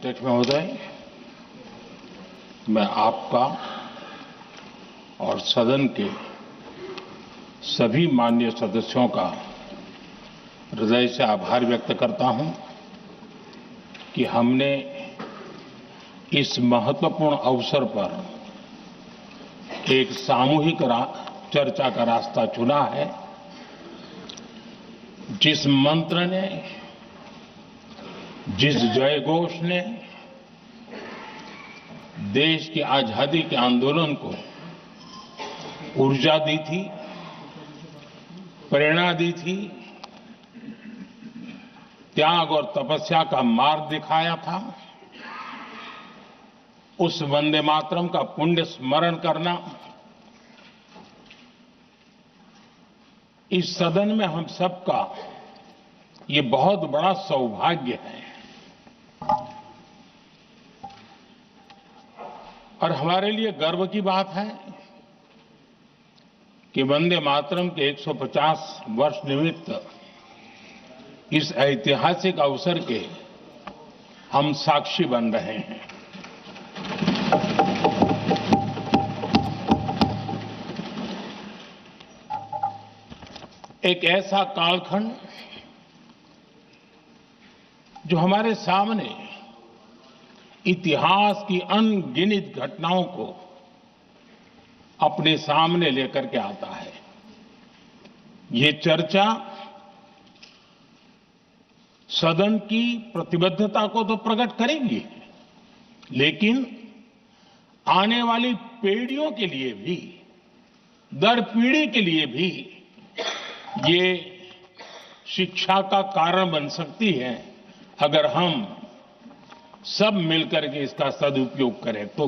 अध्यक्ष महोदय, मैं आपका और सदन के सभी माननीय सदस्यों का हृदय से आभार व्यक्त करता हूं कि हमने इस महत्वपूर्ण अवसर पर एक सामूहिक चर्चा का रास्ता चुना है। जिस मंत्र ने, जिस जयघोष ने देश की आजादी के आंदोलन को ऊर्जा दी थी, प्रेरणा दी थी, त्याग और तपस्या का मार्ग दिखाया था, उस वंदे मातरम का पुण्य स्मरण करना इस सदन में हम सबका ये बहुत बड़ा सौभाग्य है। और हमारे लिए गर्व की बात है कि वंदे मातरम के 150 वर्ष निमित्त इस ऐतिहासिक अवसर के हम साक्षी बन रहे हैं। एक ऐसा कालखंड जो हमारे सामने इतिहास की अनगिनत घटनाओं को अपने सामने लेकर के आता है। ये चर्चा सदन की प्रतिबद्धता को तो प्रकट करेंगी, लेकिन आने वाली पीढ़ियों के लिए भी, दर पीढ़ी के लिए भी ये शिक्षा का कारण बन सकती है अगर हम सब मिलकर के इसका सदुपयोग करें तो।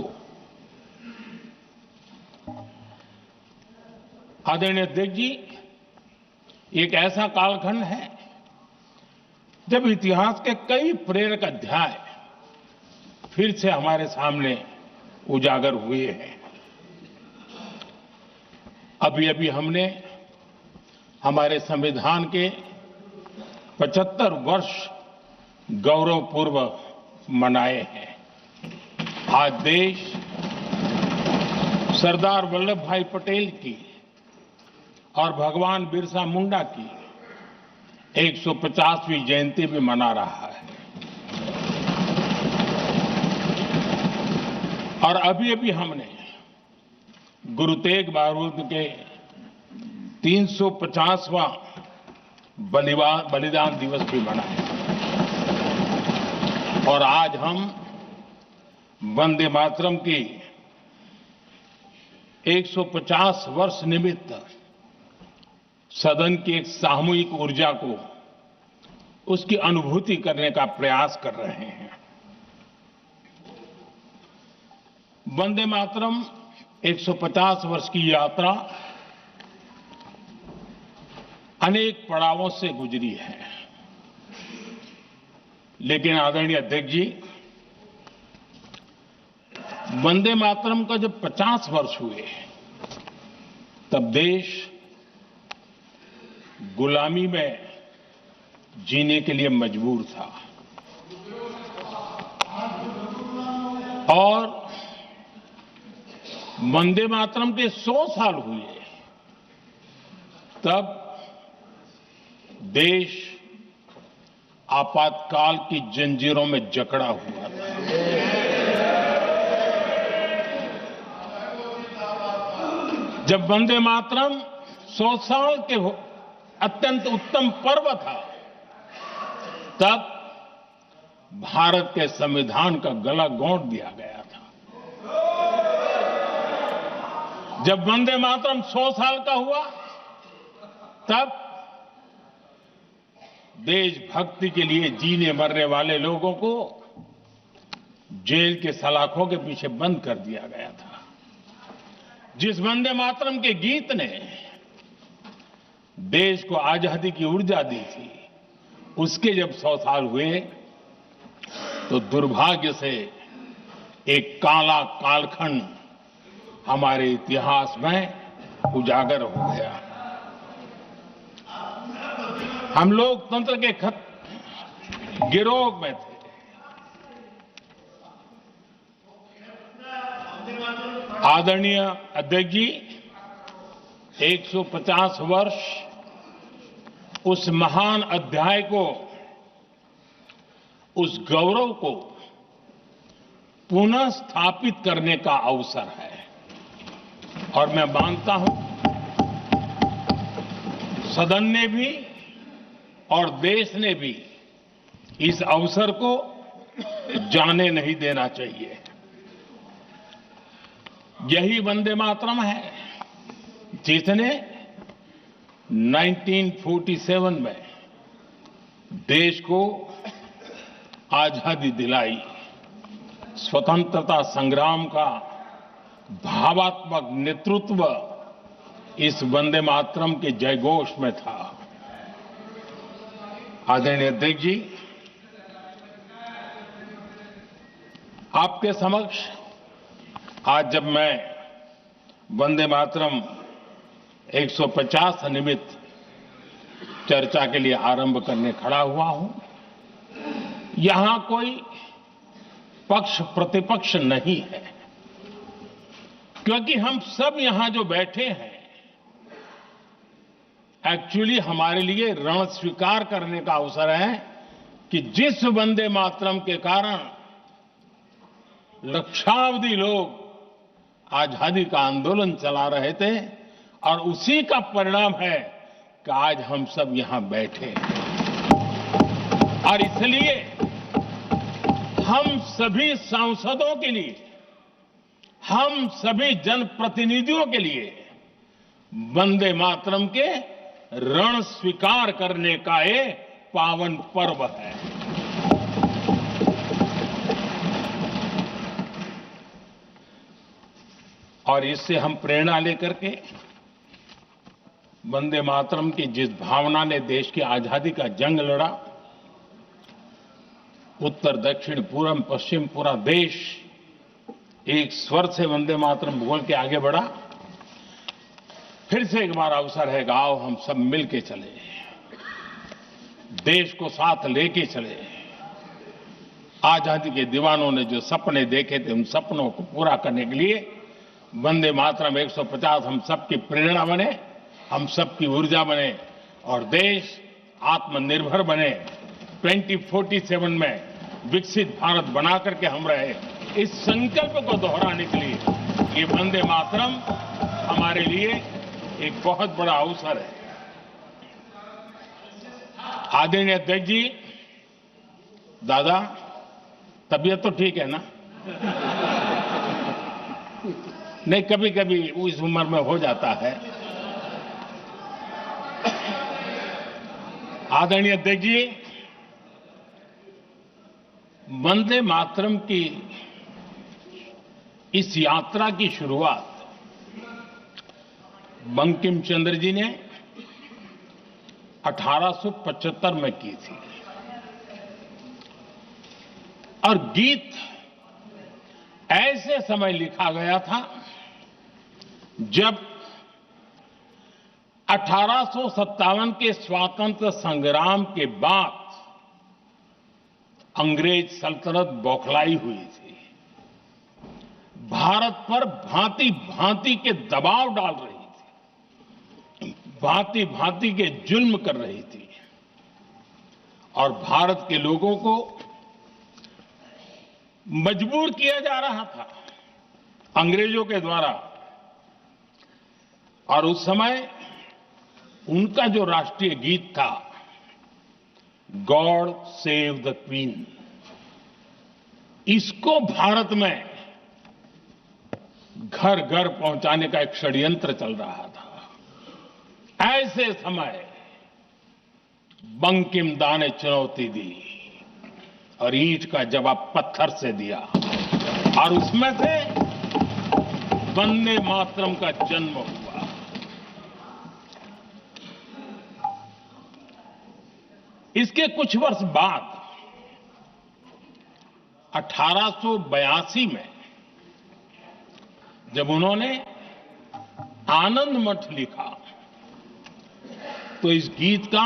आदरणीय अध्यक्ष जी, एक ऐसा कालखंड है जब इतिहास के कई प्रेरक अध्याय फिर से हमारे सामने उजागर हुए हैं। अभी अभी हमने हमारे संविधान के 75 वर्ष गौरवपूर्व मनाए हैं। आज देश सरदार वल्लभ भाई पटेल की और भगवान बिरसा मुंडा की 150वीं जयंती भी मना रहा है। और अभी अभी हमने गुरु तेग बहादुर के 350वां बलिदान दिवस भी मनाया। और आज हम वंदे मातरम की 150 वर्ष निमित्त सदन की एक सामूहिक ऊर्जा को, उसकी अनुभूति करने का प्रयास कर रहे हैं। वंदे मातरम 150 वर्ष की यात्रा अनेक पड़ावों से गुजरी है, लेकिन आदरणीय अध्यक्ष जी, वंदे मातरम का जब 50 वर्ष हुए तब देश गुलामी में जीने के लिए मजबूर था। और वंदे मातरम के 100 साल हुए तब देश आपातकाल की जंजीरों में जकड़ा हुआ था। जब वंदे मातरम 100 साल के अत्यंत उत्तम पर्व था, तब भारत के संविधान का गला घोंट दिया गया था। जब वंदे मातरम 100 साल का हुआ, तब देशभक्ति के लिए जीने मरने वाले लोगों को जेल के सलाखों के पीछे बंद कर दिया गया था। जिस वंदे मातरम के गीत ने देश को आजादी की ऊर्जा दी थी, उसके जब 100 साल हुए तो दुर्भाग्य से एक काला कालखंड हमारे इतिहास में उजागर हो गया। हम लोकतंत्र के गिरोह में थे, आदरणीय अध्यक्ष जी, 150 वर्ष उस महान अध्याय को, उस गौरव को पुनः स्थापित करने का अवसर है और मैं मानता हूं सदन ने भी और देश ने भी इस अवसर को जाने नहीं देना चाहिए। यही वंदे मातरम है जिसने 1947 में देश को आजादी दिलाई। स्वतंत्रता संग्राम का भावात्मक नेतृत्व इस वंदे मातरम के जयघोष में था। आदरणीय अध्यक्ष जी, आपके समक्ष आज जब मैं वंदे मातरम 150 निमित्त चर्चा के लिए आरंभ करने खड़ा हुआ हूं, यहां कोई पक्ष प्रतिपक्ष नहीं है, क्योंकि हम सब यहां जो बैठे हैं एक्चुअली हमारे लिए रण स्वीकार करने का अवसर है कि जिस वंदे मातरम के कारण लक्षावधि लोग आजादी का आंदोलन चला रहे थे और उसी का परिणाम है कि आज हम सब यहां बैठे हैं। और इसलिए हम सभी सांसदों के लिए, हम सभी जनप्रतिनिधियों के लिए वंदे मातरम के रण स्वीकार करने का ये पावन पर्व है। और इससे हम प्रेरणा लेकर के वंदे मातरम की जिस भावना ने देश की आजादी का जंग लड़ा, उत्तर दक्षिण पूर्व पश्चिम पूरा देश एक स्वर से वंदे मातरम बोल के आगे बढ़ा। फिर से एक बार अवसर है, आओ हम सब मिल के चले, देश को साथ लेके चले। आजादी के दीवानों ने जो सपने देखे थे उन सपनों को पूरा करने के लिए वंदे मातरम 150 हम सबकी प्रेरणा बने, हम सबकी ऊर्जा बने और देश आत्मनिर्भर बने। 2047 में विकसित भारत बना करके हम रहे, इस संकल्प को दोहराने के लिए ये वंदे मातरम हमारे लिए एक बहुत बड़ा अवसर है। आदरणीय अध्यक्ष जी, दादा तबीयत तो ठीक है ना? नहीं, कभी कभी इस उम्र में हो जाता है। आदरणीय अध्यक्ष जी, वंदे मातरम की इस यात्रा की शुरुआत बंकिम चंद्र जी ने 1875 में की थी और गीत ऐसे समय लिखा गया था जब 1857 के स्वातंत्र संग्राम के बाद अंग्रेज सल्तनत बौखलाई हुई थी, भारत पर भांति भांति के दबाव डाल रही थी, भांति भांति के जुल्म कर रही थी और भारत के लोगों को मजबूर किया जा रहा था अंग्रेजों के द्वारा। और उस समय उनका जो राष्ट्रीय गीत था, गॉड सेव द क्वीन, इसको भारत में घर घर पहुंचाने का एक षड्यंत्र चल रहा था। ऐसे समय बंकिम दा ने चुनौती दी और ईंट का जवाब पत्थर से दिया और उसमें से वंदे मातरम का जन्म हुआ। इसके कुछ वर्ष बाद 1882 में जब उन्होंने आनंद मठ लिखा तो इस गीत का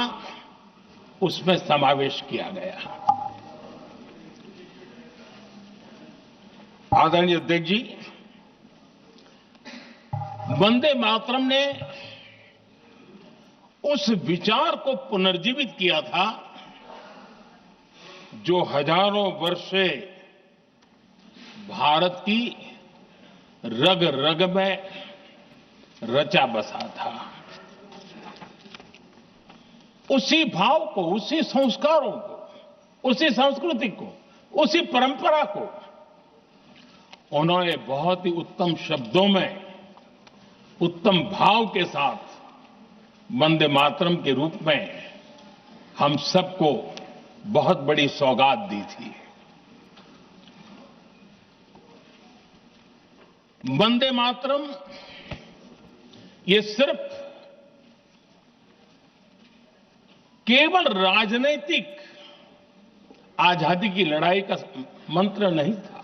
उसमें समावेश किया गया। आदरणीय अध्यक्ष जी, वंदे मातरम ने उस विचार को पुनर्जीवित किया था जो हजारों वर्ष से भारत की रग रग में रचा बसा था। उसी भाव को, उसी संस्कारों को, उसी संस्कृति को, उसी परंपरा को उन्होंने बहुत ही उत्तम शब्दों में, उत्तम भाव के साथ वंदे मातरम के रूप में हम सबको बहुत बड़ी सौगात दी थी। वंदे मातरम ये सिर्फ केवल राजनीतिक आजादी की लड़ाई का मंत्र नहीं था।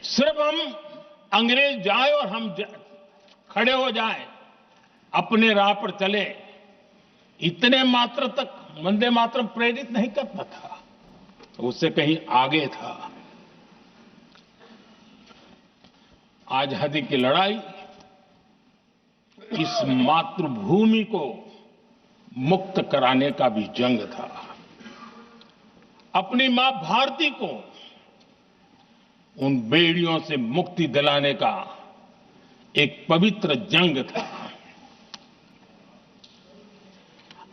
सिर्फ हम अंग्रेज जाए और हम खड़े हो जाएं, अपने राह पर चले, इतने मात्र तक वंदे मातरम प्रेरित नहीं करता था, उससे कहीं आगे था। आजादी की लड़ाई इस मातृभूमि को मुक्त कराने का भी जंग था। अपनी मां भारती को उन बेड़ियों से मुक्ति दिलाने का एक पवित्र जंग था।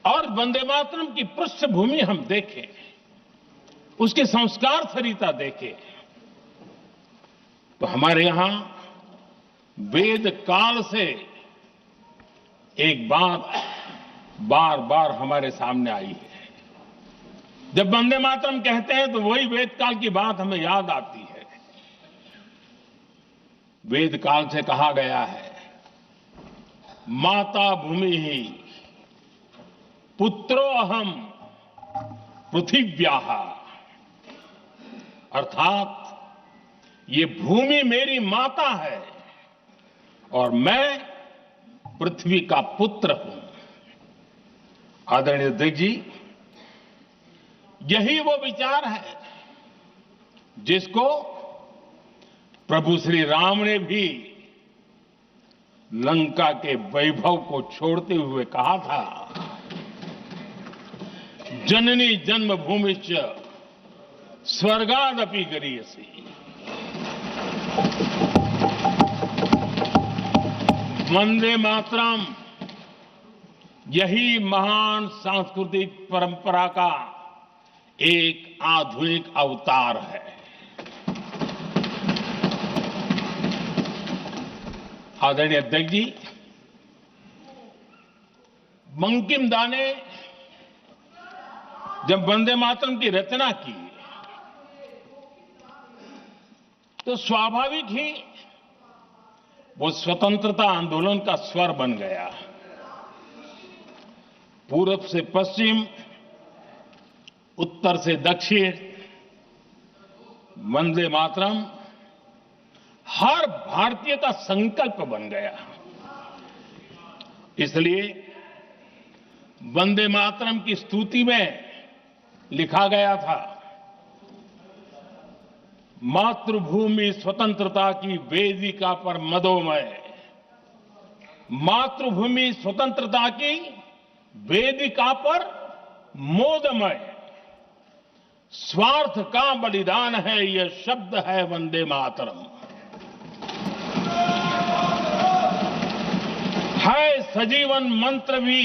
और वंदे मातरम की पृष्ठभूमि हम देखें, उसके संस्कार सरिता देखें, तो हमारे यहां वेद काल से एक बात बार बार हमारे सामने आई है। जब वंदे मातरम कहते हैं तो वही वेद काल की बात हमें याद आती है। वेद काल से कहा गया है, माता भूमि ही पुत्रो अहम पृथिव्याः, अर्थात ये भूमि मेरी माता है और मैं पृथ्वी का पुत्र हूं। आदरणीय अध्यक्ष जी, यही वो विचार है जिसको प्रभु श्री राम ने भी लंका के वैभव को छोड़ते हुए कहा था, जननी जन्मभूमिश्च स्वर्गादपि गरीयसी। वंदे मातरम यही महान सांस्कृतिक परंपरा का एक आधुनिक अवतार है। आदरणीय अध्यक्ष जी, बंकिम दा ने जब वंदे मातरम की रचना की तो स्वाभाविक ही वो स्वतंत्रता आंदोलन का स्वर बन गया। पूरब से पश्चिम, उत्तर से दक्षिण, वंदे मातरम हर भारतीय का संकल्प बन गया। इसलिए वंदे मातरम की स्तुति में लिखा गया था, मातृभूमि स्वतंत्रता की वेदिका पर मदोमय, मातृभूमि स्वतंत्रता की वेदिका पर मोदमय, स्वार्थ का बलिदान है यह शब्द है वंदे मातरम। है सजीवन मंत्र भी,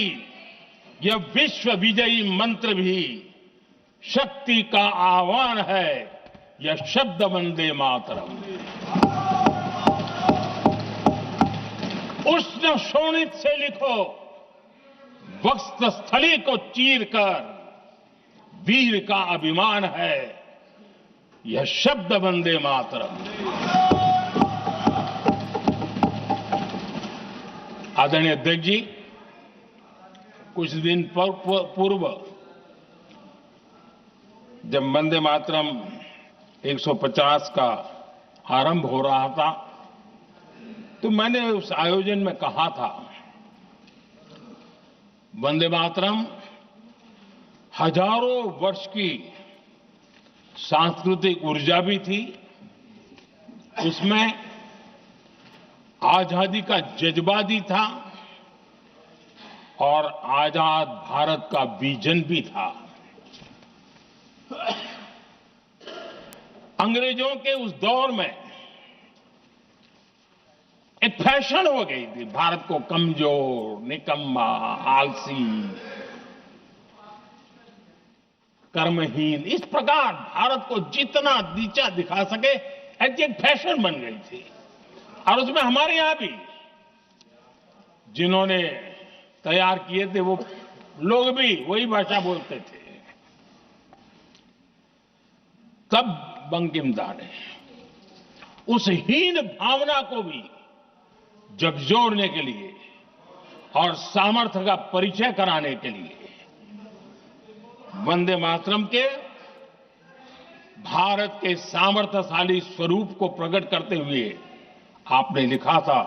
यह विश्व विजयी मंत्र भी, शक्ति का आह्वान है यह शब्द वंदे मातरम। उष्ण शोणित से लिखो, वक्ष स्थली को चीरकर, वीर का अभिमान है यह शब्द वंदे मातरम। आदरणीय अध्यक्ष जी, कुछ दिन पूर्व जब वंदे मातरम 150 का आरंभ हो रहा था तो मैंने उस आयोजन में कहा था, वंदे मातरम हजारों वर्ष की सांस्कृतिक ऊर्जा भी थी, उसमें आजादी का जज्बा भी था और आजाद भारत का विजन भी था। अंग्रेजों के उस दौर में एक फैशन हो गई थी भारत को कमजोर, निकम्मा, आलसी, कर्महीन, इस प्रकार भारत को जितना नीचा दिखा सके ऐसी एक फैशन बन गई थी। और उसमें हमारे यहां भी जिन्होंने तैयार किए थे वो लोग भी वही भाषा बोलते थे। तब बंकिम दा ने उस हीन भावना को भी झकझोरने के लिए और सामर्थ्य का परिचय कराने के लिए वंदे मातरम के भारत के सामर्थ्यशाली स्वरूप को प्रकट करते हुए आपने लिखा था,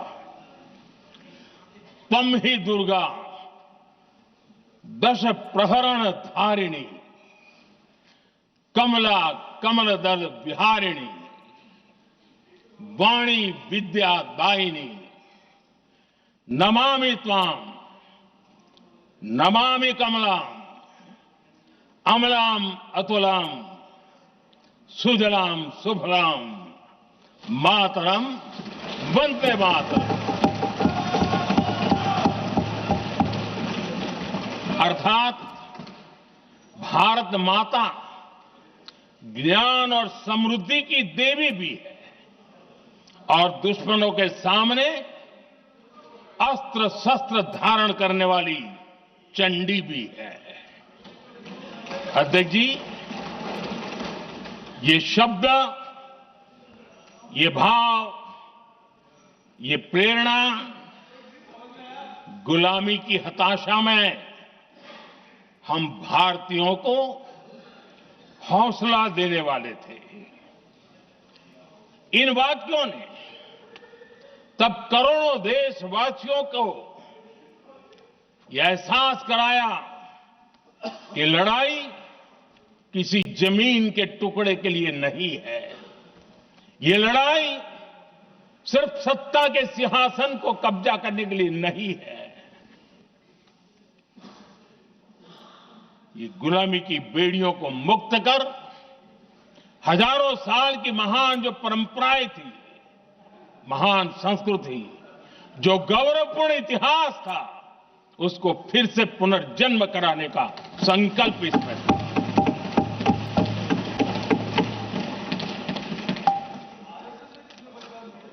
त्वं ही दुर्गा दश प्रहरण धारिणी कमला कमलदल विहारिणी वाणी विद्या दायिनी नमामि त्वां नमामि कमलाम अमलाम अतुलाम सुजलाम सुफलाम मातरम वंदे मातरम। अर्थात भारत माता ज्ञान और समृद्धि की देवी भी है और दुश्मनों के सामने अस्त्र शस्त्र धारण करने वाली चंडी भी है। अध्यक्ष जी, ये शब्द, ये भाव, ये प्रेरणा गुलामी की हताशा में हम भारतीयों को हौसला देने वाले थे। इन वाक्यों ने तब करोड़ों देशवासियों को यह एहसास कराया कि लड़ाई किसी जमीन के टुकड़े के लिए नहीं है। ये लड़ाई सिर्फ सत्ता के सिंहासन को कब्जा करने के लिए नहीं है। ये गुलामी की बेड़ियों को मुक्त कर हजारों साल की महान जो परंपराएं थी, महान संस्कृति, जो गौरवपूर्ण इतिहास था, उसको फिर से पुनर्जन्म कराने का संकल्प इसमें था।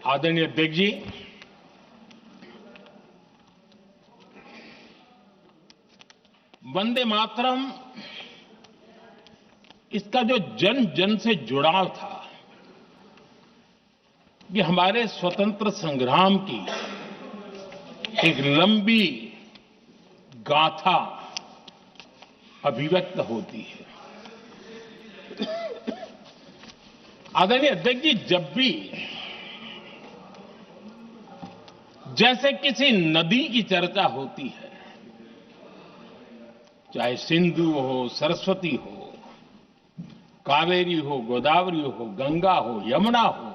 आदरणीय अध्यक्ष जी, वंदे मातरम, इसका जो जन जन से जुड़ाव था, ये हमारे स्वतंत्र संग्राम की एक लंबी गाथा अभिव्यक्त होती है। आदरणीय अध्यक्ष जी, जब भी जैसे किसी नदी की चर्चा होती है, चाहे सिंधु हो, सरस्वती हो, कावेरी हो, गोदावरी हो, गंगा हो, यमुना हो,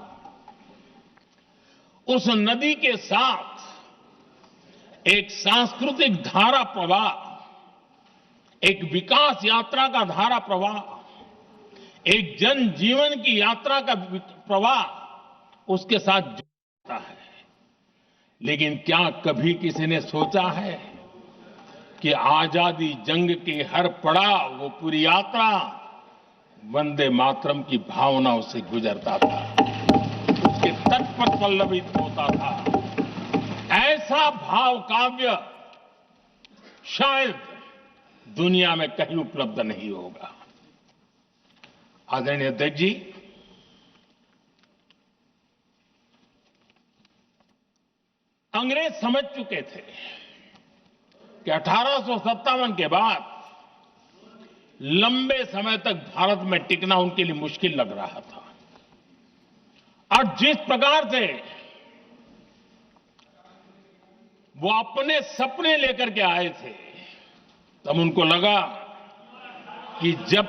उस नदी के साथ एक सांस्कृतिक धारा प्रवाह, एक विकास यात्रा का धारा प्रवाह, एक जन जीवन की यात्रा का प्रवाह उसके साथ जुड़ता है। लेकिन क्या कभी किसी ने सोचा है कि आजादी जंग के हर पड़ाव, वो पूरी यात्रा वंदे मातरम की भावनाओं से गुजरता था, उसके तट पर पल्लवित होता था। ऐसा भाव काव्य शायद दुनिया में कहीं उपलब्ध नहीं होगा। आदरणीय अध्यक्ष जी, अंग्रेज समझ चुके थे कि 1857 के बाद लंबे समय तक भारत में टिकना उनके लिए मुश्किल लग रहा था। और जिस प्रकार से वो अपने सपने लेकर के आए थे, तब उनको लगा कि जब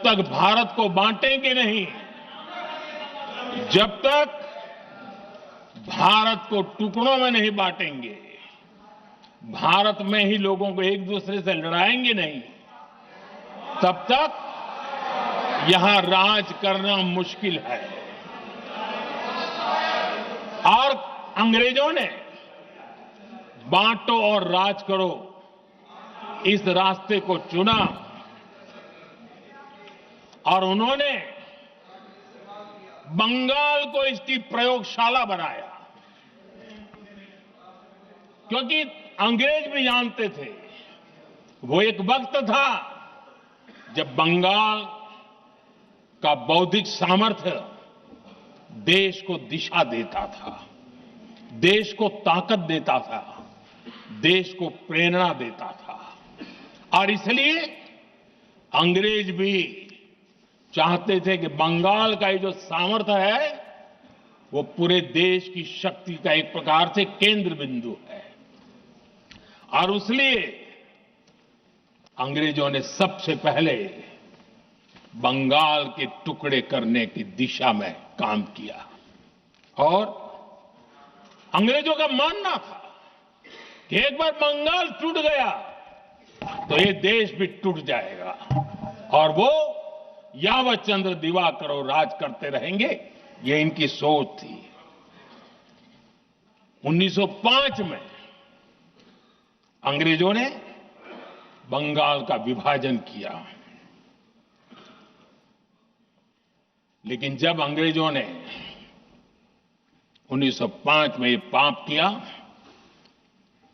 तक भारत को बांटेंगे नहीं, जब तक भारत को टुकड़ों में नहीं बांटेंगे, भारत में ही लोगों को एक दूसरे से लड़ाएंगे नहीं, तब तक यहां राज करना मुश्किल है। और अंग्रेजों ने बांटो और राज करो इस रास्ते को चुना और उन्होंने बंगाल को इसकी प्रयोगशाला बनाया, क्योंकि अंग्रेज भी जानते थे वो एक वक्त था जब बंगाल का बौद्धिक सामर्थ्य देश को दिशा देता था, देश को ताकत देता था, देश को प्रेरणा देता था। और इसलिए अंग्रेज भी चाहते थे कि बंगाल का ये जो सामर्थ्य है वो पूरे देश की शक्ति का एक प्रकार से केंद्र बिंदु है। और इसलिए अंग्रेजों ने सबसे पहले बंगाल के टुकड़े करने की दिशा में काम किया और अंग्रेजों का मानना था कि एक बार बंगाल टूट गया तो ये देश भी टूट जाएगा और वो यावत चंद्र दिवाकर राज करते रहेंगे, ये इनकी सोच थी। 1905 में अंग्रेजों ने बंगाल का विभाजन किया, लेकिन जब अंग्रेजों ने 1905 में ये पाप किया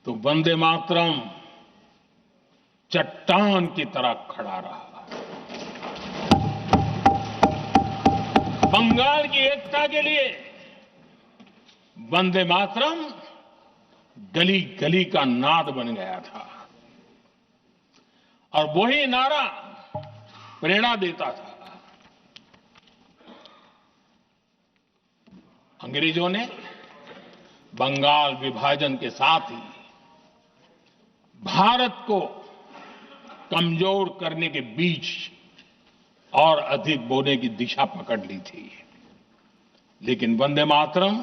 तो वंदे मातरम चट्टान की तरह खड़ा रहा। बंगाल की एकता के लिए वंदे मातरम गली गली का नाद बन गया था और वही नारा प्रेरणा देता था। अंग्रेजों ने बंगाल विभाजन के साथ ही भारत को कमजोर करने के बीच और अधिक बोने की दिशा पकड़ ली थी, लेकिन वंदे मातरम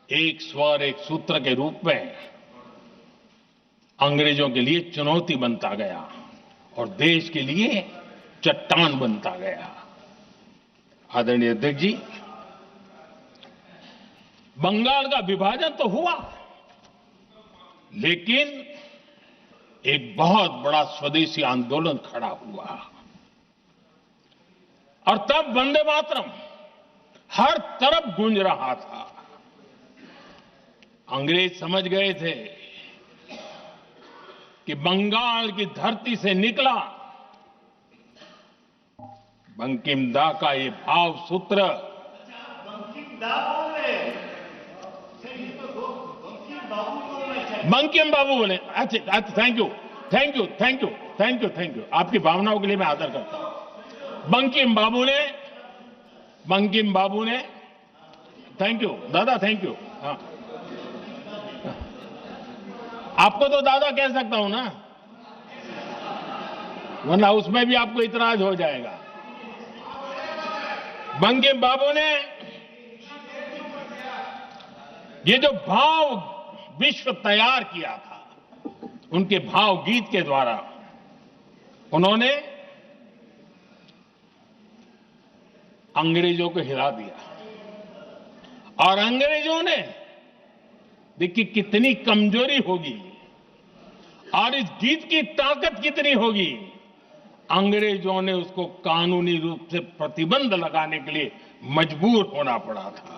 एक स्वर एक सूत्र के रूप में अंग्रेजों के लिए चुनौती बनता गया और देश के लिए चट्टान बनता गया। आदरणीय अध्यक्ष जी, बंगाल का विभाजन तो हुआ, लेकिन एक बहुत बड़ा स्वदेशी आंदोलन खड़ा हुआ और तब वंदे मातरम हर तरफ गूंज रहा था। अंग्रेज समझ गए थे कि बंगाल की धरती से निकला बंकिम दा का ये भाव सूत्र बंकिम बाबू बोले। अच्छा, thank you thank you thank you thank you thank you, आपकी भावनाओं के लिए मैं आदर करता हूं। बंकिम बाबू ने थैंक यू दादा, थैंक यू। हाँ, आपको तो दादा कह सकता हूं ना, वरना उसमें भी आपको इतराज हो जाएगा। बंकिम बाबू ने ये जो भाव विश्व तैयार किया था, उनके भाव गीत के द्वारा उन्होंने अंग्रेजों को हिला दिया और अंग्रेजों ने देखिए कितनी कमजोरी होगी और इस गीत की ताकत कितनी होगी। अंग्रेजों ने उसको कानूनी रूप से प्रतिबंध लगाने के लिए मजबूर होना पड़ा था।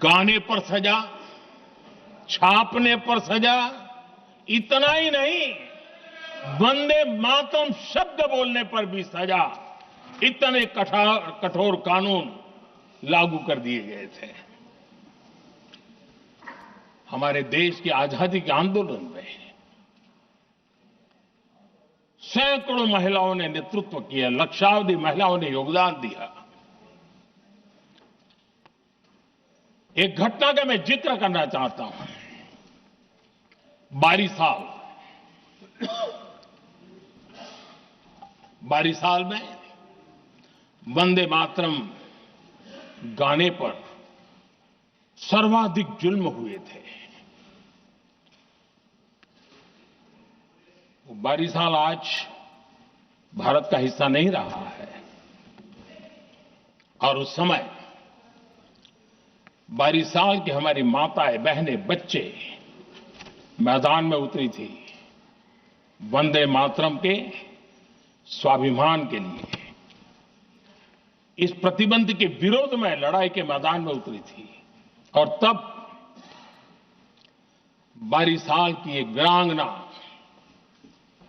गाने पर सजा, छापने पर सजा, इतना ही नहीं, वंदे मातरम शब्द बोलने पर भी सजा। इतने कठोर कानून लागू कर दिए गए थे। हमारे देश की आजादी के आंदोलन में सैकड़ों महिलाओं ने नेतृत्व किया, लक्षावधि महिलाओं ने योगदान दिया। एक घटना का मैं जिक्र करना चाहता हूं। 22 साल में वंदे मातरम गाने पर सर्वाधिक जुल्म हुए थे। वो बारिशाल आज भारत का हिस्सा नहीं रहा है और उस समय बारिशाल की हमारी माताएं, बहनें, बच्चे मैदान में उतरी थी वंदे मातरम के स्वाभिमान के लिए। इस प्रतिबंध के विरोध में लड़ाई के मैदान में उतरी थी और तब बारिशाल की एक वीरांगना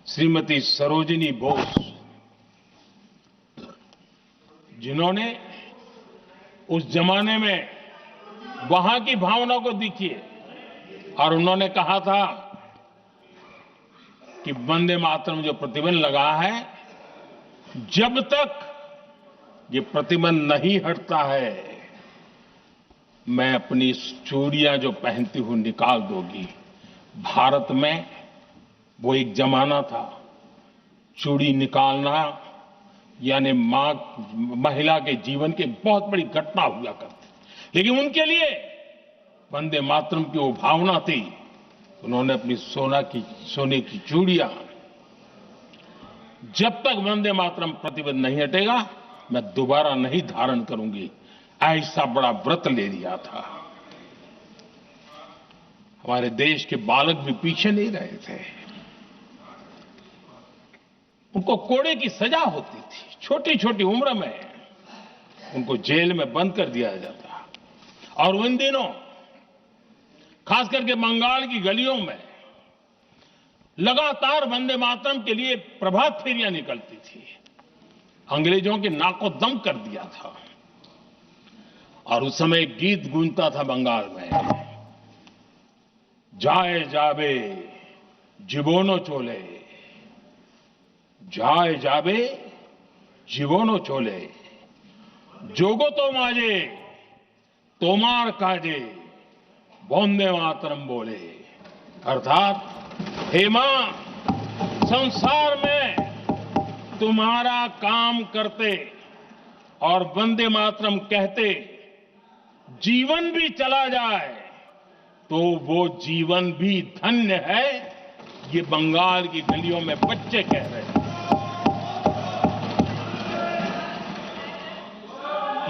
श्रीमती सरोजिनी बोस, जिन्होंने उस जमाने में वहां की भावना को देखिए और उन्होंने कहा था कि वंदे मातरम जो प्रतिबंध लगा है, जब तक ये प्रतिबंध नहीं हटता है मैं अपनी चूड़ियां जो पहनती हूं निकाल दूंगी। भारत में वो एक जमाना था, चूड़ी निकालना यानी महिला के जीवन की बहुत बड़ी घटना हुआ करती। लेकिन उनके लिए वंदे मातरम की वो भावना थी, उन्होंने अपनी सोने की चूड़ियां, जब तक वंदे मातरम प्रतिबंध नहीं हटेगा मैं दोबारा नहीं धारण करूंगी, ऐसा बड़ा व्रत ले लिया था। हमारे देश के बालक भी पीछे नहीं रहे थे। उनको कोड़े की सजा होती थी, छोटी छोटी उम्र में उनको जेल में बंद कर दिया जाता। और उन दिनों खास करके बंगाल की गलियों में लगातार वंदे मातरम के लिए प्रभात फेरियां निकलती थी। अंग्रेजों के नाक को दम कर दिया था। और उस समय एक गीत गूंजता था बंगाल में, जाए जाबे जीवोनो चोले, जाए जाबे जीवोनो चोले, जोगो तो माजे तोमार काजे वंदे मातरम बोले। अर्थात हे मां, संसार में तुम्हारा काम करते और वंदे मातरम कहते जीवन भी चला जाए तो वो जीवन भी धन्य है। ये बंगाल की गलियों में बच्चे कह रहे हैं।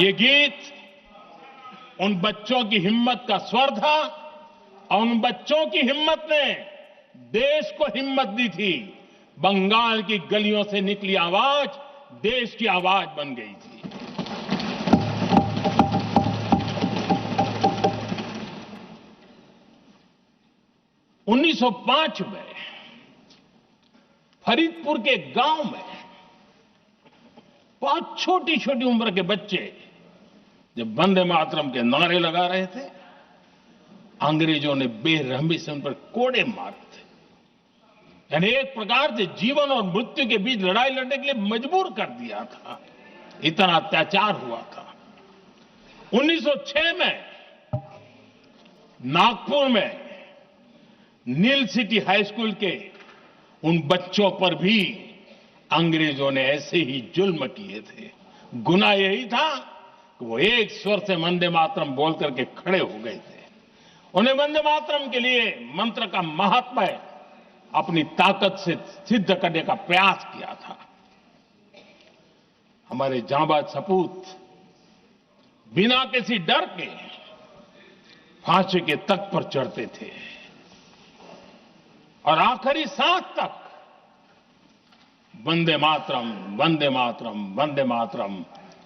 ये गीत उन बच्चों की हिम्मत का स्वर था और उन बच्चों की हिम्मत ने देश को हिम्मत दी थी। बंगाल की गलियों से निकली आवाज देश की आवाज बन गई थी। उन्नीस 1905 में फरीदपुर के गांव में 5 छोटी छोटी उम्र के बच्चे जब वंदे मातरम के नारे लगा रहे थे, अंग्रेजों ने बेरहमी से उन पर कोड़े मारे थे। यानी एक प्रकार से जीवन और मृत्यु के बीच लड़ाई लड़ने के लिए मजबूर कर दिया था। इतना अत्याचार हुआ था। 1906 में नागपुर में नील सिटी हाई स्कूल के उन बच्चों पर भी अंग्रेजों ने ऐसे ही जुल्म किए थे। गुनाह यही था कि वो एक स्वर से वंदे मातरम बोल करके खड़े हो गए थे। उन्हें वंदे मातरम के लिए मंत्र का महात्म्य अपनी ताकत से सिद्ध करने का प्रयास किया था। हमारे जांबाज सपूत बिना किसी डर के फांसी के तख्त पर चढ़ते थे और आखिरी सांस तक वंदे मातरम, वंदे मातरम, वंदे मातरम,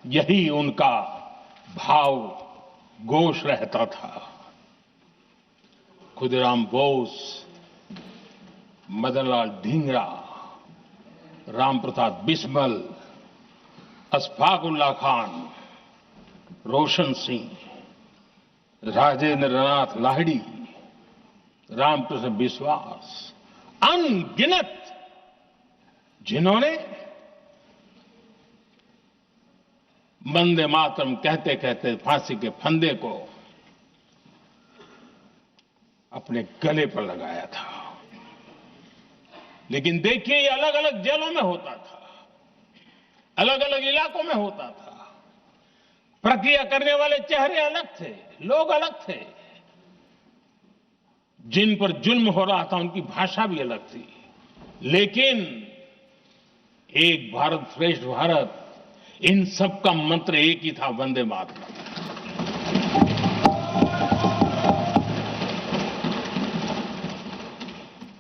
यही उनका भाव घोष रहता था। खुदीराम बोस, मदनलाल ढींगरा, राम प्रसाद बिस्मल, अशफाक उल्लाह खान, रोशन सिंह, राजेंद्र नाथ लाहिड़ी, रामकृष्ण विश्वास, अनगिनत जिन्होंने वंदे मातरम कहते कहते फांसी के फंदे को अपने गले पर लगाया था। लेकिन देखिए, ये अलग अलग जेलों में होता था, अलग अलग इलाकों में होता था। प्रक्रिया करने वाले चेहरे अलग थे, लोग अलग थे, जिन पर जुल्म हो रहा था उनकी भाषा भी अलग थी, लेकिन एक भारत श्रेष्ठ भारत, इन सब का मंत्र एक ही था, वंदे मातरम।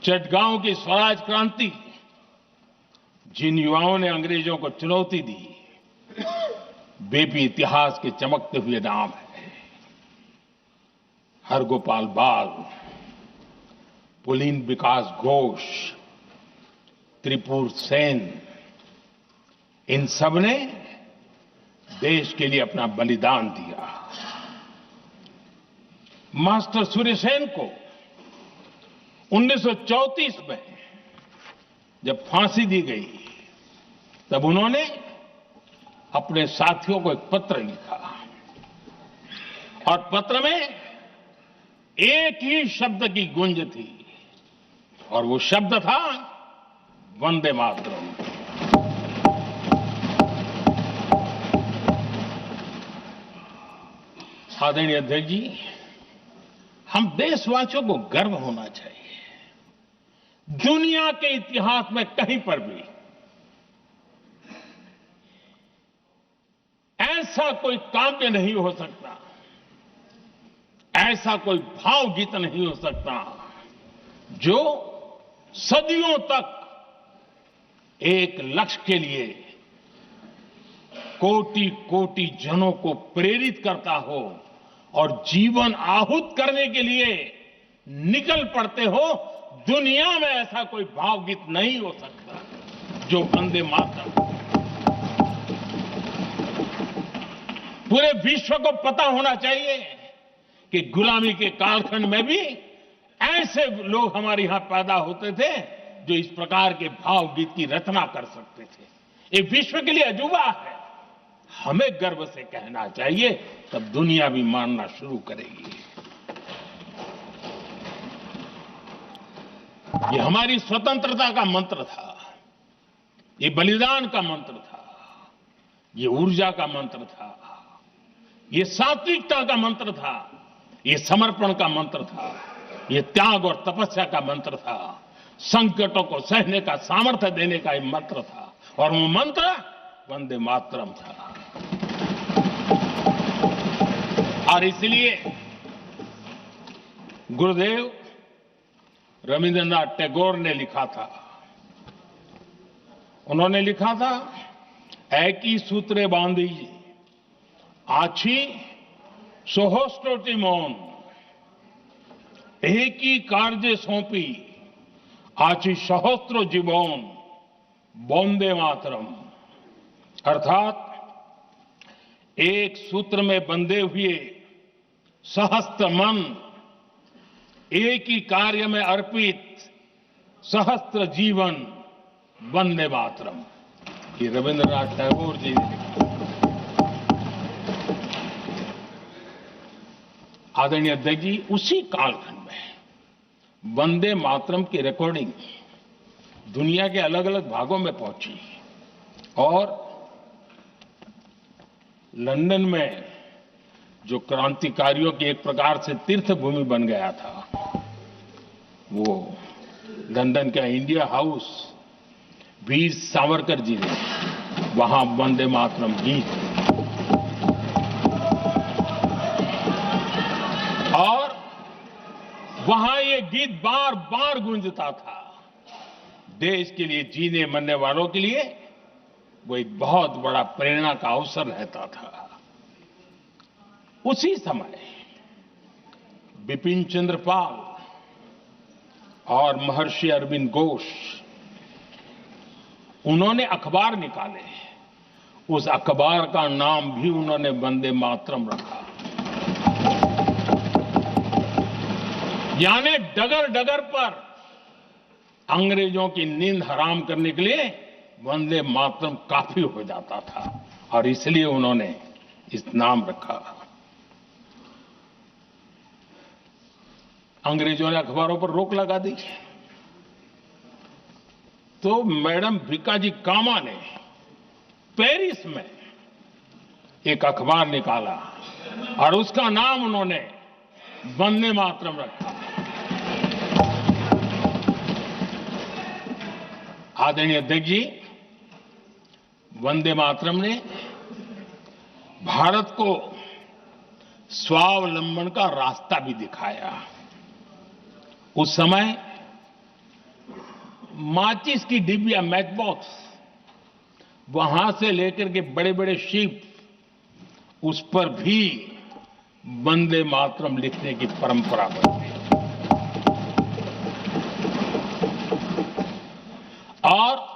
चटगांव की स्वराज क्रांति, जिन युवाओं ने अंग्रेजों को चुनौती दी, वे भी इतिहास के चमकते हुए नाम है। हरगोपाल बाल, पुलिन विकास घोष, त्रिपुर सेन, इन सब ने देश के लिए अपना बलिदान दिया। मास्टर सूर्यसेन को 1934 में जब फांसी दी गई, तब उन्होंने अपने साथियों को एक पत्र लिखा और पत्र में एक ही शब्द की गूंज थी और वो शब्द था वंदे मातरम। आदरणीय अध्यक्ष जी, हम देशवासियों को गर्व होना चाहिए। दुनिया के इतिहास में कहीं पर भी ऐसा कोई काव्य नहीं हो सकता, ऐसा कोई भावगीत नहीं हो सकता जो सदियों तक एक लक्ष्य के लिए कोटि कोटि जनों को प्रेरित करता हो और जीवन आहूत करने के लिए निकल पड़ते हो। दुनिया में ऐसा कोई भावगीत नहीं हो सकता जो वंदे मातरम। पूरे विश्व को पता होना चाहिए कि गुलामी के कालखंड में भी ऐसे लोग हमारे यहां पैदा होते थे जो इस प्रकार के भावगीत की रचना कर सकते थे। ये विश्व के लिए अजूबा है, हमें गर्व से कहना चाहिए, तब दुनिया भी मानना शुरू करेगी। ये हमारी स्वतंत्रता का मंत्र था, ये बलिदान का मंत्र था, ये ऊर्जा का मंत्र था, ये सात्विकता का मंत्र था, ये समर्पण का मंत्र था, ये त्याग और तपस्या का मंत्र था, संकटों को सहने का सामर्थ्य देने का ये मंत्र था, और वो मंत्र वंदे मातरम था। और इसलिए गुरुदेव रविंद्रनाथ टैगोर ने लिखा था, उन्होंने लिखा था, एकी सूत्रे बांधी आछी सोहस्टोटी मौन, एकी कार्य सौंपी आछी सहस्त्रो जीवन, वंदे मातरम। अर्थात एक सूत्र में बंधे हुए सहस्त्र मन, एक ही कार्य में अर्पित सहस्त्र जीवन, वंदे मातरम। ये रविंद्रनाथ टैगोर जी ने लिखा। आदरणीय अध्यक्ष जी, उसी कालखंड में वंदे मातरम की रिकॉर्डिंग दुनिया के अलग अलग भागों में पहुंची और लंदन में जो क्रांतिकारियों की एक प्रकार से तीर्थ भूमि बन गया था, वो लंदन का इंडिया हाउस, वीर सावरकर जी ने वहां वंदे मातरम गीत, और वहां ये गीत बार बार गूंजता था। देश के लिए जीने मरने वालों के लिए वो एक बहुत बड़ा प्रेरणा का अवसर रहता था। उसी समय बिपिन चंद्र पाल और महर्षि अरविंद घोष, उन्होंने अखबार निकाले, उस अखबार का नाम भी उन्होंने वंदे मातरम रखा। यानी डगर डगर पर अंग्रेजों की नींद हराम करने के लिए वंदे मातरम काफी हो जाता था, और इसलिए उन्होंने इस नाम रखा। अंग्रेजों ने अखबारों पर रोक लगा दी, तो मैडम भीकाजी कामा ने पेरिस में एक अखबार निकाला और उसका नाम उन्होंने वंदे मातरम रखा। आदरणीय अध्यक्ष जी, वंदे मातरम ने भारत को स्वावलंबन का रास्ता भी दिखाया। उस समय माचिस की डिबिया, मैच बॉक्स, वहां से लेकर के बड़े बड़े शिप, उस पर भी वंदे मातरम लिखने की परंपरा बनी और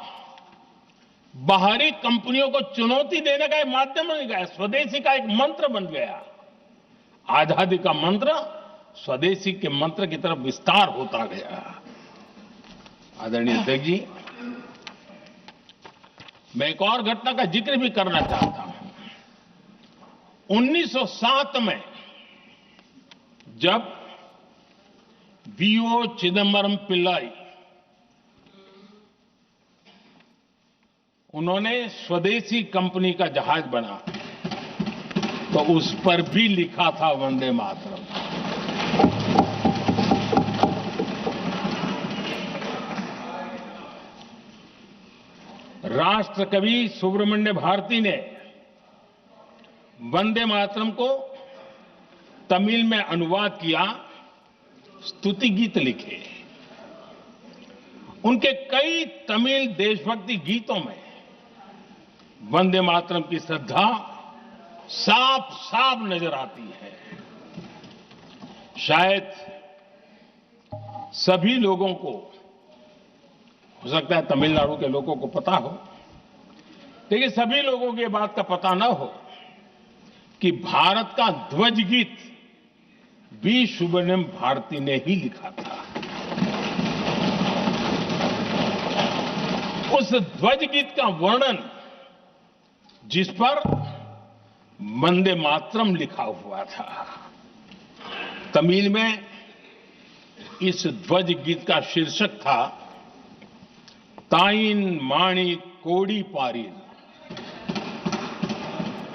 बाहरी कंपनियों को चुनौती देने का एक माध्यम बन गया, स्वदेशी का एक मंत्र बन गया। आजादी का मंत्र स्वदेशी के मंत्र की तरफ विस्तार होता गया। आदरणीय अध्यक्ष जी, मैं एक और घटना का जिक्र भी करना चाहता हूं। 1907 में जब वीओ चिदम्बरम पिल्लाई उन्होंने स्वदेशी कंपनी का जहाज बना तो उस पर भी लिखा था वंदे मातरम। राष्ट्र कवि सुब्रमण्य भारती ने वंदे मातरम को तमिल में अनुवाद किया, स्तुति गीत लिखे। उनके कई तमिल देशभक्ति गीतों में वंदे मातरम की श्रद्धा साफ साफ नजर आती है। शायद सभी लोगों को, हो सकता है तमिलनाडु के लोगों को पता हो, लेकिन सभी लोगों को ये बात का पता न हो कि भारत का ध्वज गीत वी सुब्रमण्यम भारती ने ही लिखा था। उस ध्वज गीत का वर्णन, जिस पर वंदे मातरम लिखा हुआ था, तमिल में इस ध्वज गीत का शीर्षक था ताइन माणी कोडी पारिन,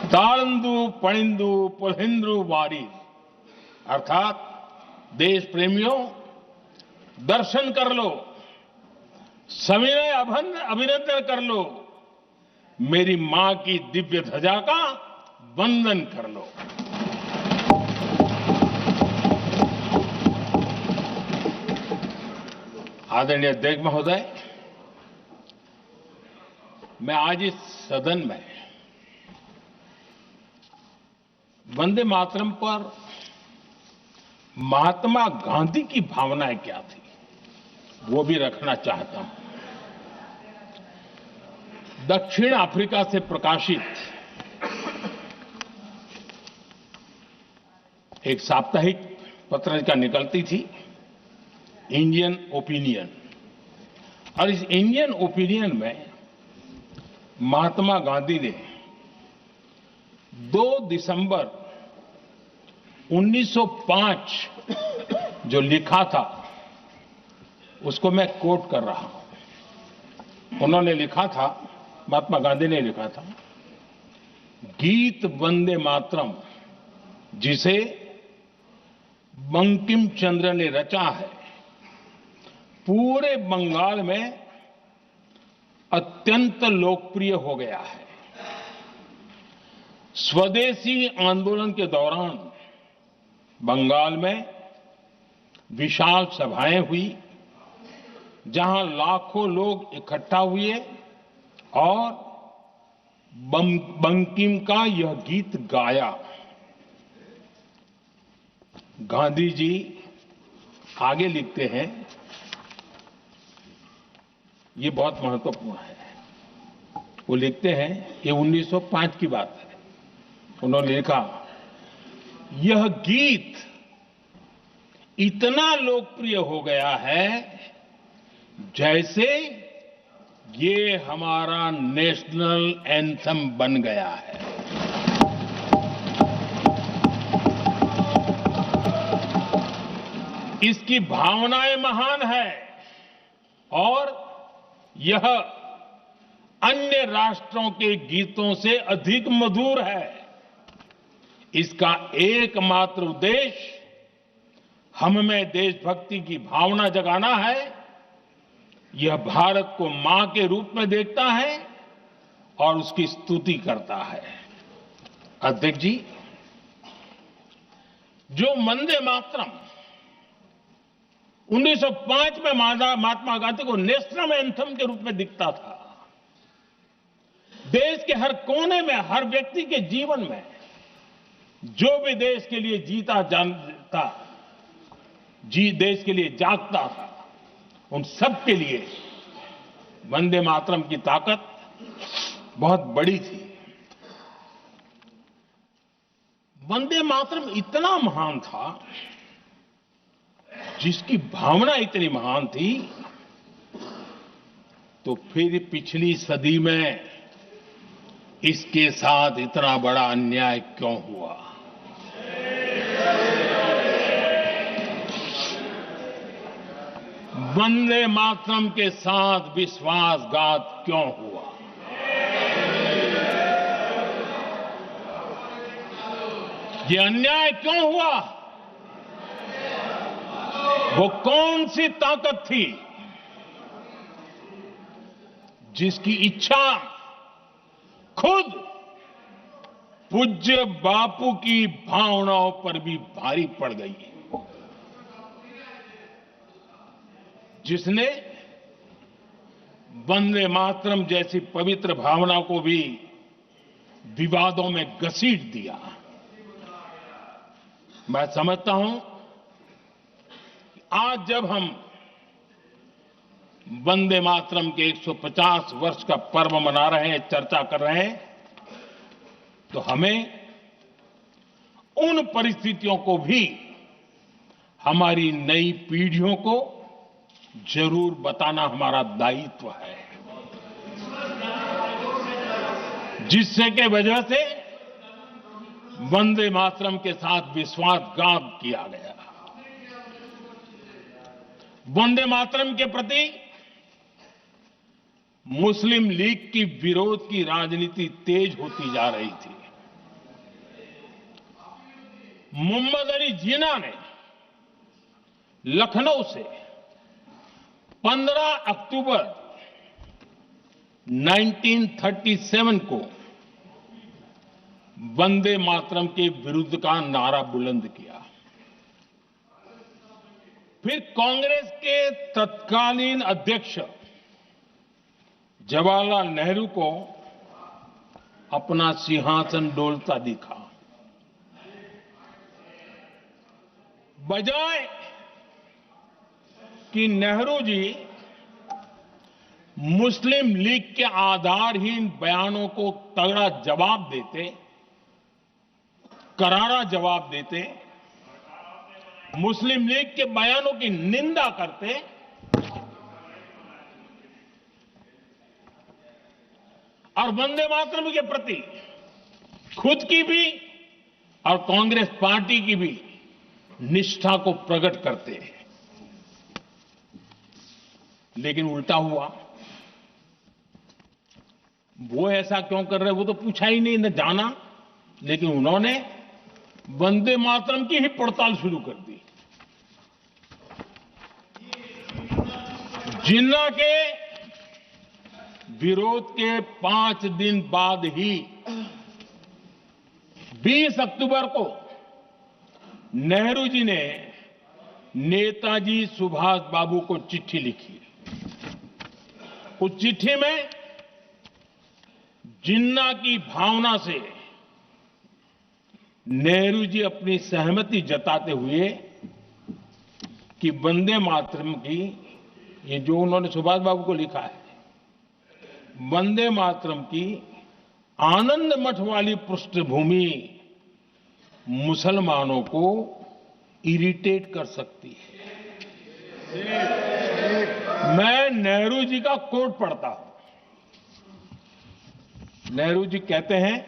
तालंदु पणिंदु पुलहिंद्रु वारी। अर्थात देश प्रेमियों, दर्शन कर लो, सविनय अभिनंदन कर लो, मेरी मां की दिव्य ध्वजा का वंदन कर लो। आदरणीय अध्यक्ष महोदय, मैं आज इस सदन में वंदे मातरम पर महात्मा गांधी की भावनाएं क्या थी, वो भी रखना चाहता हूं। दक्षिण अफ्रीका से प्रकाशित एक साप्ताहिक पत्रिका निकलती थी, इंडियन ओपिनियन, और इस इंडियन ओपिनियन में महात्मा गांधी ने 2 दिसंबर 1905 जो लिखा था, उसको मैं कोट कर रहा हूं। उन्होंने लिखा था, महात्मा गांधी ने लिखा था, गीत वंदे मातरम जिसे बंकिम चंद्र ने रचा है, पूरे बंगाल में अत्यंत लोकप्रिय हो गया है। स्वदेशी आंदोलन के दौरान बंगाल में विशाल सभाएं हुई, जहां लाखों लोग इकट्ठा हुए और बंकिम का यह गीत गाया। गांधी जी आगे लिखते हैं, ये बहुत महत्वपूर्ण है। वो लिखते हैं, ये 1905 की बात है। उन्होंने लिखा, यह गीत इतना लोकप्रिय हो गया है जैसे ये हमारा नेशनल एंथम बन गया है। इसकी भावनाएं महान है और यह अन्य राष्ट्रों के गीतों से अधिक मधुर है। इसका एकमात्र उद्देश्य हम में देशभक्ति की भावना जगाना है। यह भारत को मां के रूप में देखता है और उसकी स्तुति करता है। अध्यक्ष जी, जो वंदे मातरम 1905 में महात्मा गांधी को नेशनल एंथम के रूप में दिखता था, देश के हर कोने में, हर व्यक्ति के जीवन में जो भी देश के लिए जीता जानता, देश के लिए जागता था, उन सब के लिए वंदे मातरम की ताकत बहुत बड़ी थी। वंदे मातरम इतना महान था, जिसकी भावना इतनी महान थी, तो फिर पिछली सदी में इसके साथ इतना बड़ा अन्याय क्यों हुआ? वंदे मातरम के साथ विश्वासघात क्यों हुआ? ये अन्याय क्यों हुआ? वो कौन सी ताकत थी जिसकी इच्छा खुद पूज्य बापू की भावनाओं पर भी भारी पड़ गई, जिसने वंदे मातरम जैसी पवित्र भावना को भी विवादों में घसीट दिया? मैं समझता हूं आज जब हम वंदे मातरम के 150 वर्ष का पर्व मना रहे हैं, चर्चा कर रहे हैं, तो हमें उन परिस्थितियों को भी हमारी नई पीढ़ियों को जरूर बताना हमारा दायित्व है, जिससे के वजह से वंदे मातरम के साथ विश्वासघात किया गया। वंदे मातरम के प्रति मुस्लिम लीग की विरोध की राजनीति तेज होती जा रही थी। मोहम्मद अली जिन्ना ने लखनऊ से 15 अक्टूबर 1937 को वंदे मातरम के विरुद्ध का नारा बुलंद किया। फिर कांग्रेस के तत्कालीन अध्यक्ष जवाहरलाल नेहरू को अपना सिंहासन डोलता दिखा। बजाय कि नेहरू जी मुस्लिम लीग के आधारहीन बयानों को तगड़ा जवाब देते, करारा जवाब देते, मुस्लिम लीग के बयानों की निंदा करते, और वंदे मातरम के प्रति खुद की भी और कांग्रेस पार्टी की भी निष्ठा को प्रकट करते हैं। लेकिन उल्टा हुआ। वो ऐसा क्यों कर रहे, वो तो पूछा ही नहीं, न जाना, लेकिन उन्होंने वंदे मातरम की ही पड़ताल शुरू कर दी। जिन्ना के विरोध के 5 दिन बाद ही 20 अक्टूबर को नेहरू जी ने नेताजी सुभाष बाबू को चिट्ठी लिखी। उस चिट्ठी में जिन्ना की भावना से नेहरू जी अपनी सहमति जताते हुए कि वंदे मातरम की, ये जो उन्होंने सुभाष बाबू को लिखा है, वंदे मातरम की आनंद मठ वाली पृष्ठभूमि मुसलमानों को इरिटेट कर सकती है। मैं नेहरू जी का कोट पढ़ता हूं। नेहरू जी कहते हैं,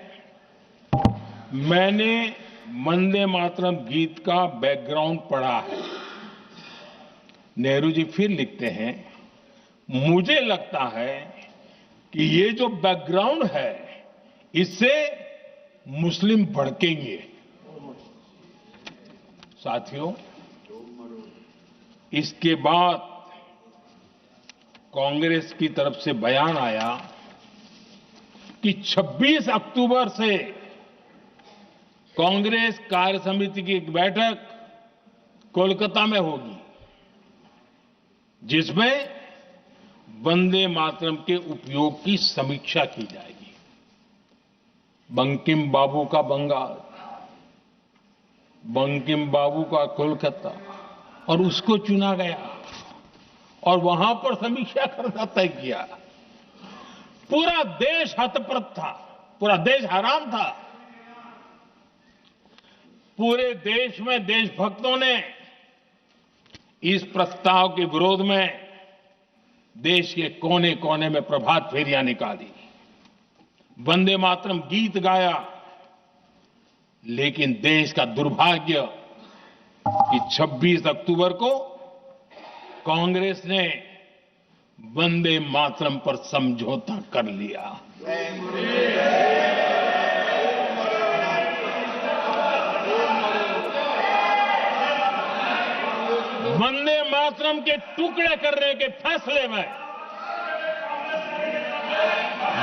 मैंने वंदे मातरम गीत का बैकग्राउंड पढ़ा है। नेहरू जी फिर लिखते हैं, मुझे लगता है कि ये जो बैकग्राउंड है, इससे मुस्लिम भड़केंगे। साथियों, इसके बाद कांग्रेस की तरफ से बयान आया कि 26 अक्टूबर से कांग्रेस कार्य समिति की एक बैठक कोलकाता में होगी, जिसमें वंदे मातरम के उपयोग की समीक्षा की जाएगी। बंकिम बाबू का बंगाल, बंकिम बाबू का कोलकाता, और उसको चुना गया और वहां पर समीक्षा करना तय किया। पूरा देश हतप्रभ था, पूरा देश हैरान था। पूरे देश में देशभक्तों ने इस प्रस्ताव के विरोध में देश के कोने कोने में प्रभात फेरियां निकाली, वंदे मातरम गीत गाया। लेकिन देश का दुर्भाग्य कि 26 अक्टूबर को कांग्रेस ने वंदे मातरम पर समझौता कर लिया। वंदे मातरम के टुकड़े करने के फैसले में,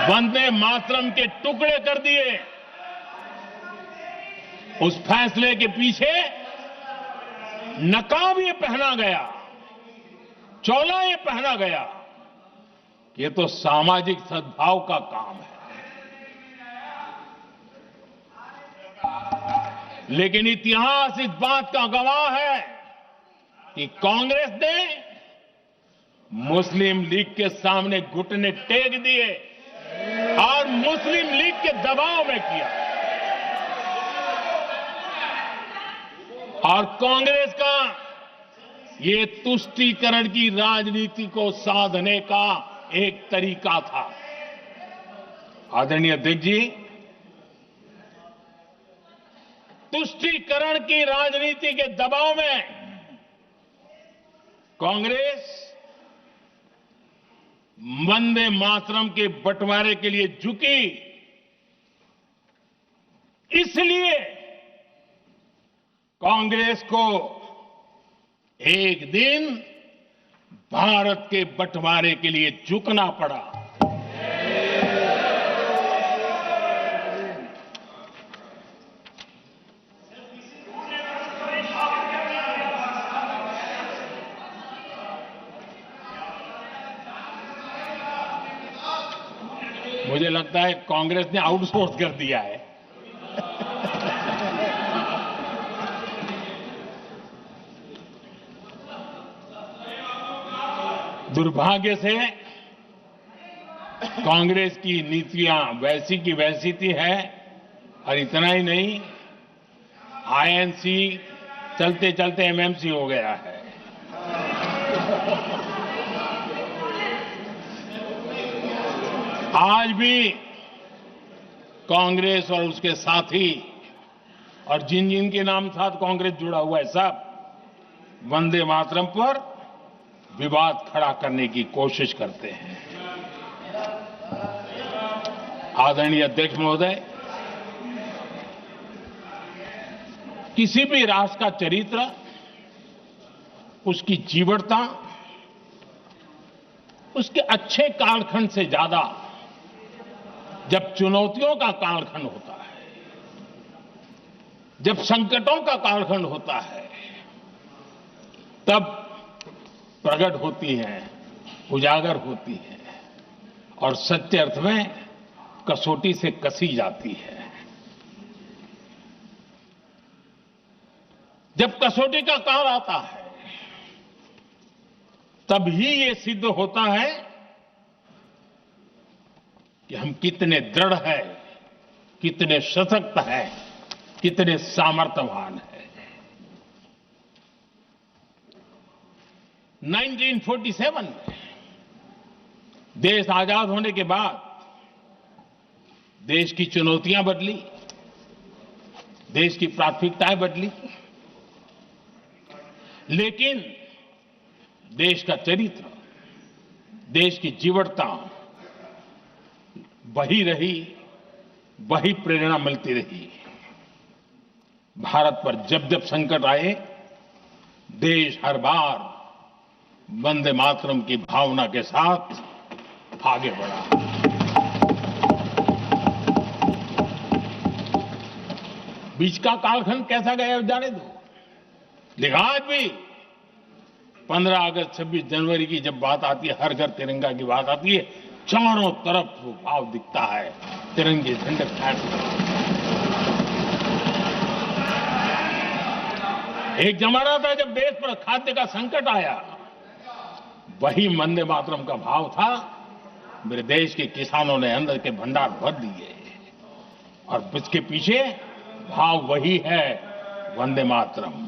वंदे मातरम के टुकड़े कर दिए। उस फैसले के पीछे नकाब ये पहना गया, चोला ये पहना गया कि ये तो सामाजिक सद्भाव का काम है। लेकिन इतिहास इस बात का गवाह है कि कांग्रेस ने मुस्लिम लीग के सामने घुटने टेक दिए और मुस्लिम लीग के दबाव में किया। और कांग्रेस का ये तुष्टीकरण की राजनीति को साधने का एक तरीका था। आदरणीय अध्यक्ष जी, तुष्टीकरण की राजनीति के दबाव में कांग्रेस वंदे मातरम के बंटवारे के लिए झुकी। इसलिए कांग्रेस को एक दिन भारत के बंटवारे के लिए झुकना पड़ा। मुझे लगता है कांग्रेस ने आउटसोर्स कर दिया है। दुर्भाग्य से कांग्रेस की नीतियां वैसी की वैसी थी है, और इतना ही नहीं, आईएनसी चलते चलते एमएमसी हो गया है। आज भी कांग्रेस और उसके साथी और जिन जिन के नाम साथ कांग्रेस जुड़ा हुआ है, सब वंदे मातरम पर विवाद खड़ा करने की कोशिश करते हैं। आदरणीय अध्यक्ष महोदय, किसी भी राष्ट्र का चरित्र, उसकी जीवटता, उसके अच्छे कालखंड से ज्यादा जब चुनौतियों का कालखंड होता है, जब संकटों का कालखंड होता है, तब प्रकट होती है, उजागर होती है और सच्चे अर्थ में कसौटी से कसी जाती है। जब कसौटी का काल आता है, तब ही ये सिद्ध होता है कि हम कितने दृढ़ हैं, कितने सशक्त हैं, कितने सामर्थ्यवान हैं। 1947 में देश आजाद होने के बाद देश की चुनौतियां बदली, देश की प्राथमिकताएं बदली, लेकिन देश का चरित्र, देश की जीवटता वही रही, वही प्रेरणा मिलती रही। भारत पर जब जब संकट आए, देश हर बार वंदे मातरम की भावना के साथ आगे बढ़ा। बीच का कालखंड कैसा गया जाने दो, लेकिन आज भी 15 अगस्त 26 जनवरी की जब बात आती है, हर घर तिरंगा की बात आती है, चारों तरफ वो भाव दिखता है, तिरंगे झंडे फहराते। एक जमाना था जब देश पर खाद्य का संकट आया, वही वंदे मातरम का भाव था। मेरे देश के किसानों ने अंदर के भंडार भर दिए और इसके पीछे भाव वही है, वंदे मातरम।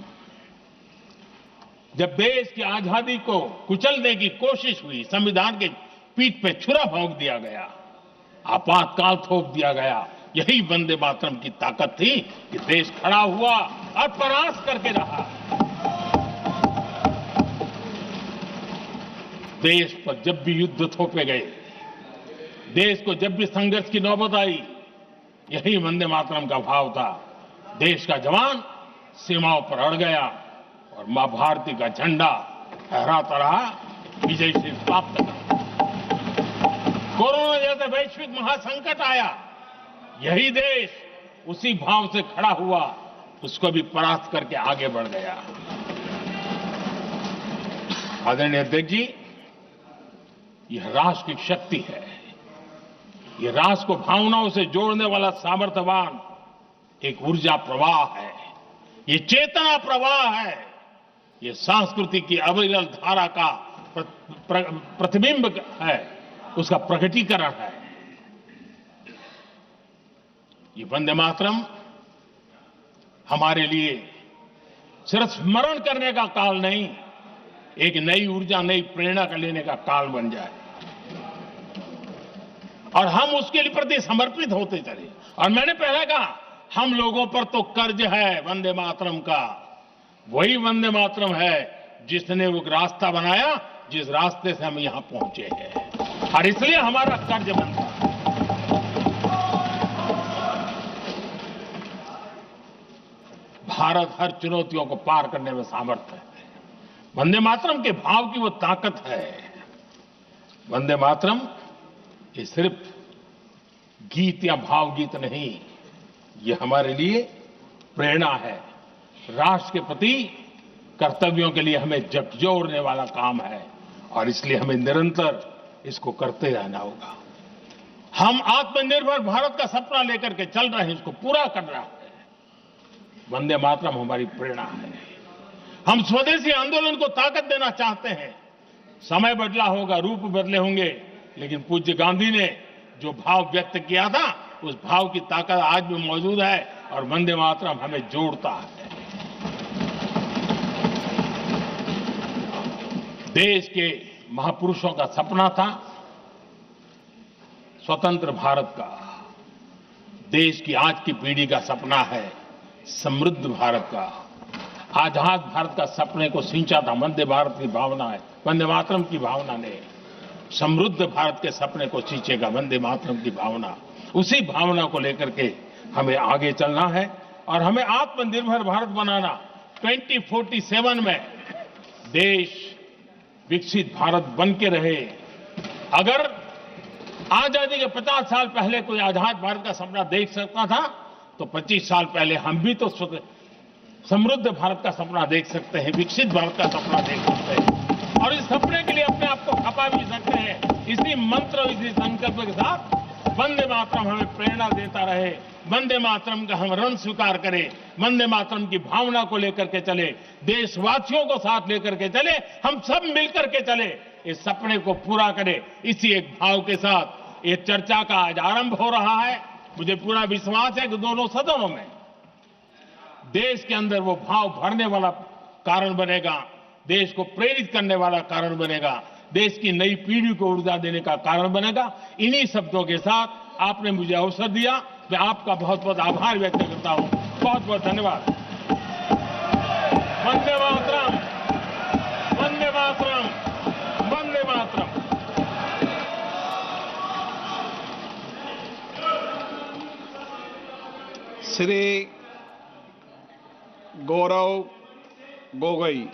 जब देश की आजादी को कुचलने की कोशिश हुई, संविधान के पीठ पे छुरा भोंक दिया गया, आपातकाल थोप दिया गया, यही वंदे मातरम की ताकत थी कि देश खड़ा हुआ और परास्त करके रहा। देश पर जब भी युद्ध थोपे गए, देश को जब भी संघर्ष की नौबत आई, यही वंदे मातरम का भाव था। देश का जवान सीमाओं पर अड़ गया और मां भारती का झंडा फहराता रहा, विजय से प्राप्त कर। कोरोना जैसा वैश्विक महासंकट आया, यही देश उसी भाव से खड़ा हुआ, उसको भी परास्त करके आगे बढ़ गया। आदरणीय अध्यक्ष जी, यह राष्ट्र की शक्ति है, यह राष्ट्र को भावनाओं से जोड़ने वाला सामर्थ्यवान एक ऊर्जा प्रवाह है, ये चेतना प्रवाह है, ये संस्कृति की अविरल धारा का प्रतिबिंब है, उसका प्रकटीकरण है। ये वंदे मातरम हमारे लिए सिर्फ स्मरण करने का काल नहीं, एक नई ऊर्जा, नई प्रेरणा का लेने का काल बन जाए और हम उसके लिए प्रति समर्पित होते चले। और मैंने पहले कहा, हम लोगों पर तो कर्ज है वंदे मातरम का, वही वंदे मातरम है जिसने वो रास्ता बनाया, जिस रास्ते से हम यहां पहुंचे हैं, और इसलिए हमारा कर्ज बनता है। भारत हर चुनौतियों को पार करने में सामर्थ्य है। वंदे मातरम के भाव की वो ताकत है। वंदे मातरम ये सिर्फ गीत या भावगीत नहीं, ये हमारे लिए प्रेरणा है, राष्ट्र के प्रति कर्तव्यों के लिए हमें झकझोरने वाला काम है, और इसलिए हमें निरंतर इसको करते रहना होगा। हम आत्मनिर्भर भारत का सपना लेकर के चल रहे हैं, इसको पूरा कर रहे हैं। वंदे मातरम हमारी प्रेरणा है। हम स्वदेशी आंदोलन को ताकत देना चाहते हैं। समय बदला होगा, रूप बदले होंगे, लेकिन पूज्य गांधी ने जो भाव व्यक्त किया था, उस भाव की ताकत आज भी मौजूद है और वंदे मातरम हमें जोड़ता है। देश के महापुरुषों का सपना था स्वतंत्र भारत का। देश की आज की पीढ़ी का सपना है समृद्ध भारत का। आजाद भारत का सपने को सिंचा था वंदे भारत की भावना है, वंदे मातरम की भावना ने। समृद्ध भारत के सपने को सींचेगा वंदे मातरम की भावना। उसी भावना को लेकर के हमें आगे चलना है और हमें आत्मनिर्भर भारत बनाना। 2047 में देश विकसित भारत बन के रहे। अगर आजादी के 50 साल पहले कोई आजाद भारत का सपना देख सकता था, तो 25 साल पहले हम भी तो समृद्ध भारत का सपना देख सकते हैं, विकसित भारत का सपना देख सकते हैं, और इस सपने के लिए अपने आप को खपा भी सकते हैं। इसी मंत्र, इसी संकल्प के साथ वंदे मातरम हमें प्रेरणा देता रहे। वंदे मातरम का हम ऋण स्वीकार करें, वंदे मातरम की भावना को लेकर के चले, देशवासियों को साथ लेकर के चले, हम सब मिलकर के चले, इस सपने को पूरा करें। इसी एक भाव के साथ ये चर्चा का आज आरंभ हो रहा है। मुझे पूरा विश्वास है कि दोनों सदनों में देश के अंदर वो भाव भरने वाला कारण बनेगा, देश को प्रेरित करने वाला कारण बनेगा, देश की नई पीढ़ी को ऊर्जा देने का कारण बनेगा। इन्हीं शब्दों के साथ आपने मुझे अवसर दिया, मैं आपका बहुत बहुत आभार व्यक्त करता हूं। बहुत बहुत धन्यवाद। वंदे मातरम, वंदे मातरम, वंदे मातरम। श्री गौरव गोगोई।